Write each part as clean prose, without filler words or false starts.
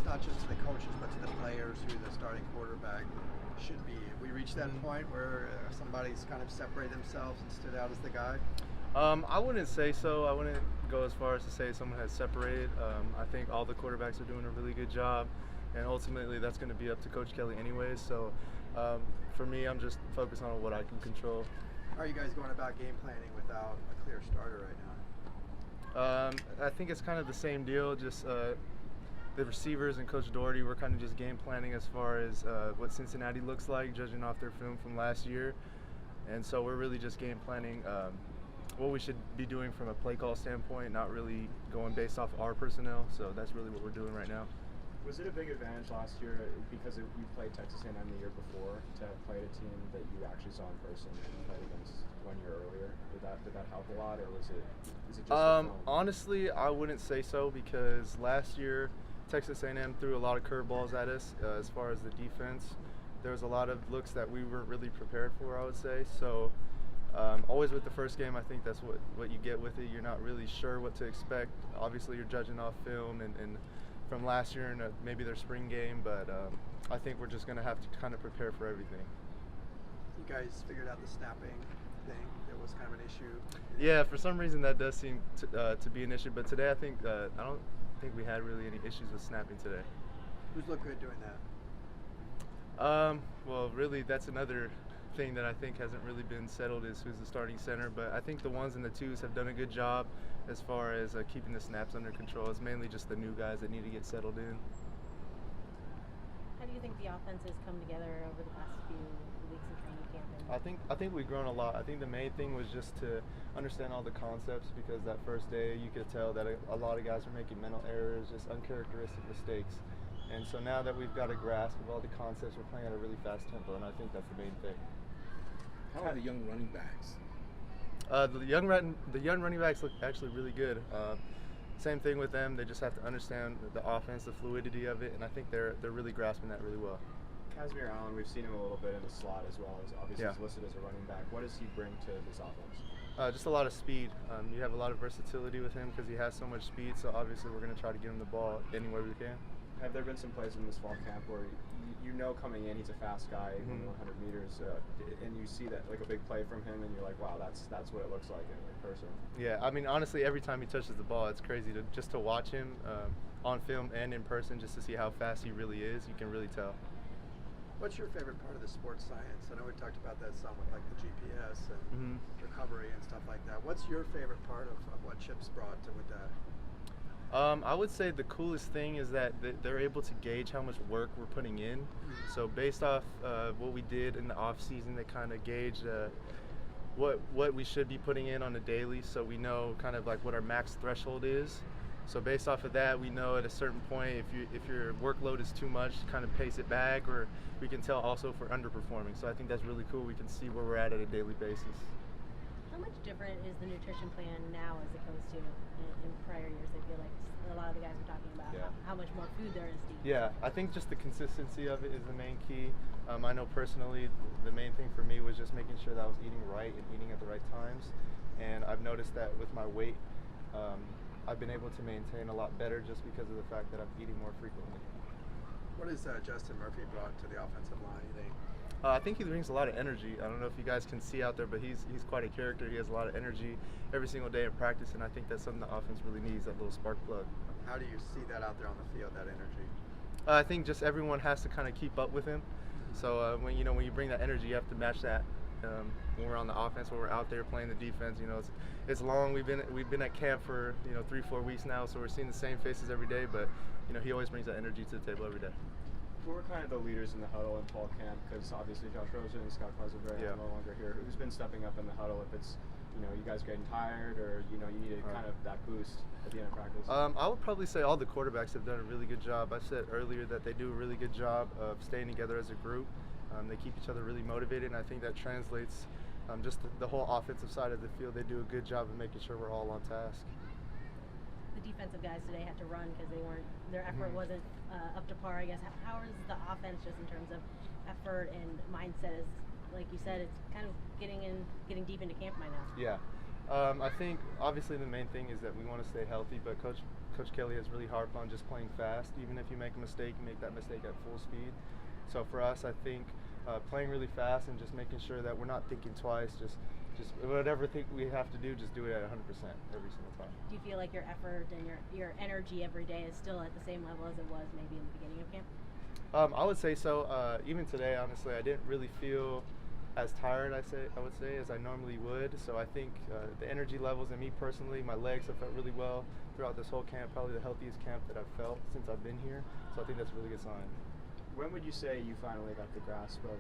not just to the coaches, but to the players who the starting quarterback should be. Have we reached that point where somebody's kind of separated themselves and stood out as the guy? I wouldn't say so. I wouldn't go as far as to say someone has separated. I think all the quarterbacks are doing a really good job, and ultimately that's going to be up to Coach Kelly anyways. So for me, I'm just focused on what I can control. How are you guys going about game planning without a clear starter right now? I think it's kind of the same deal, just the receivers and Coach Doherty were kind of just game planning as far as what Cincinnati looks like, judging off their film from last year. And so we're really just game planning what we should be doing from a play call standpoint, not really going based off our personnel. So that's really what we're doing right now. Was it a big advantage last year because you played Texas A&M the year before to have played a team that you actually saw in person and played against 1 year earlier? Did that help a lot, or is it just the film? Honestly, I wouldn't say so, because last year Texas A&M threw a lot of curveballs at us as far as the defense. There was a lot of looks that we weren't really prepared for, I would say. So always with the first game, I think that's what you get with it. You're not really sure what to expect. Obviously, you're judging off film and from last year and maybe their spring game, but I think we're just going to have to kind of prepare for everything. You guys figured out the snapping thing that was kind of an issue? Yeah, for some reason that does seem to be an issue, but today I think I don't think we had really any issues with snapping today. Who's looked good doing that? Well, really, that's another thing that I think hasn't really been settled, is who's the starting center. But I think the ones and the twos have done a good job as far as keeping the snaps under control. It's mainly just the new guys that need to get settled in. How do you think the offense has come together over the past few weeks of training camp? I think we've grown a lot. I think the main thing was just to understand all the concepts, because that first day you could tell that a lot of guys were making mental errors, just uncharacteristic mistakes. And so now that we've got a grasp of all the concepts, we're playing at a really fast tempo, and I think that's the main thing. How are the young running backs? The young running backs look actually really good. Same thing with them. They just have to understand the offense, the fluidity of it, and I think they're really grasping that really well. Casimir Allen, we've seen him a little bit in the slot as well. As obviously he's listed as a running back. What does he bring to this offense? Just a lot of speed. You have a lot of versatility with him because he has so much speed. So obviously we're going to try to get him the ball any way we can. Have there been some plays in this fall camp where you know coming in he's a fast guy, even 100 meters, and you see that like a big play from him, and you're like, wow, that's what it looks like in person? Yeah, I mean, honestly, every time he touches the ball, it's crazy to watch him on film and in person, just to see how fast he really is. You can really tell. What's your favorite part of the sports science? I know we talked about that some with like the GPS and recovery and stuff like that. What's your favorite part of what Chip's brought to with that? I would say the coolest thing is that they're able to gauge how much work we're putting in. So based off what we did in the off season, they kind of gauge what we should be putting in on a daily, so we know kind of like what our max threshold is. So based off of that, we know at a certain point if your workload is too much, kind of pace it back, or we can tell also if we're underperforming. So I think that's really cool. We can see where we're at a daily basis. How much different is the nutrition plan now as opposed to in prior years? I feel like a lot of the guys were talking about how much more food there is to eat. Yeah, I think just the consistency of it is the main key. I know personally the main thing for me was just making sure that I was eating right and eating at the right times. And I've noticed that with my weight, I've been able to maintain a lot better just because of the fact that I'm eating more frequently. What has Justin Murphy brought to the offensive line, you think? I think he brings a lot of energy. I don't know if you guys can see out there, but he's quite a character. He has a lot of energy every single day in practice, and I think that's something the offense really needs, that little spark plug. How do you see that out there on the field, that energy? I think just everyone has to kind of keep up with him. So when you bring that energy, you have to match that. When we're on the offense, when we're out there playing the defense, it's long. We've been at camp for 3-4 weeks now, so we're seeing the same faces every day. But he always brings that energy to the table every day. Who are kind of the leaders in the huddle in fall camp? Because obviously Josh Rosen and Scott Cleveland are no longer here. Who's been stepping up in the huddle if it's you guys getting tired, or you needed kind of that boost at the end of practice? I would probably say all the quarterbacks have done a really good job. I said earlier that they do a really good job of staying together as a group. They keep each other really motivated, and I think that translates just the whole offensive side of the field. They do a good job of making sure we're all on task. The defensive guys today had to run because their effort wasn't up to par, I guess. How is the offense just in terms of effort and mindset? Is, like you said, it's kind of getting deep into camp by now. Yeah. I think obviously the main thing is that we want to stay healthy, but Coach Coach Kelly has really harped on just playing fast. Even if you make a mistake, you make that mistake at full speed. So for us, I think playing really fast and just making sure that we're not thinking twice, just whatever thing we have to do, just do it at 100% every single time. Do you feel like your effort and your energy every day is still at the same level as it was maybe in the beginning of camp? I would say so. Even today, honestly, I didn't really feel as tired, I would say, as I normally would. So I think the energy levels and me personally, my legs have felt really well throughout this whole camp, probably the healthiest camp that I've felt since I've been here. So I think that's a really good sign. When would you say you finally got the grasp of,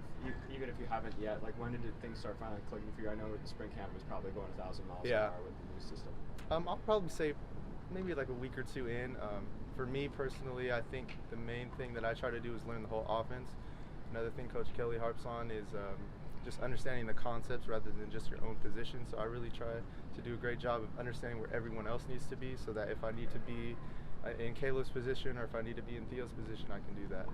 even if you haven't yet, like when did things start finally clicking for you? I know the spring camp was probably going 1,000 miles an hour with the new system. I'll probably say maybe like a week or two in. For me personally, I think the main thing that I try to do is learn the whole offense. Another thing Coach Kelly harps on is just understanding the concepts rather than just your own position. So I really try to do a great job of understanding where everyone else needs to be, so that if I need to be in Caleb's position or if I need to be in Theo's position, I can do that.